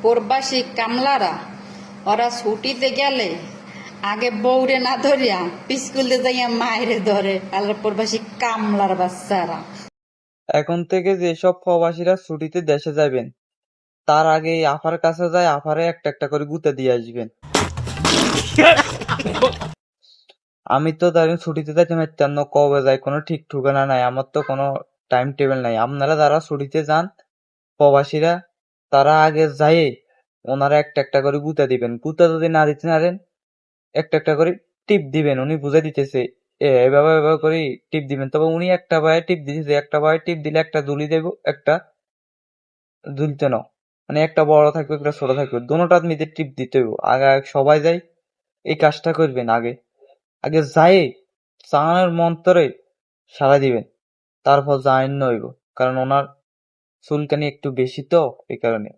প্রবাসী কামলারা ওরা ছুটিতে গেলে আগে বউরে না ধরিয়া স্কুলে যাইয়া মায়েরে ধরে আর প্রবাসী কামলার বাচ্চারা। এখন থেকে যেসব প্রবাসীরা ছুটিতে দেশে যাবেন তার আগে এই আফার কাছে যায় আফারে একটা একটা করে গুঁতে দিয়ে আসবেন। আমি তো ধরেন ছুটিতে যাইতে পারতাম না, কবে যাই কোনো ঠিক ঠিকানা নাই, আমার তো কোনো টাইম টেবিল নাই। আপনারা যারা ছুটিতে যান প্রবাসীরা তারা আগে যাই ওনারা একটা একটা করে গুঁতে দিবেন। গুঁতে যদি না দিতে পারেন একটা একটা করে টিপ দিবেন, উনি বুঝে দিতেছে এভাবে এভাবে করে টিপ দিবেন। তবে উনি একটা পায়ে টিপ দিতেছে, একটা পায়ে টিপ দিলে একটা দুলি দেব, একটা দুলতে না, মানে একটা বড় থাকবে একটা ছোট থাকবে, দুটোটা মিলে টিপ দিতে হবে। আগে সবাই যাই এই কাজটা করবেন। আগে আগে যাই চানের মন্তরে সাড়া দিবেন, তারপর জাইন নইব, কারণ ওনার চুলকানি একটু বেশি তো এই কারণে।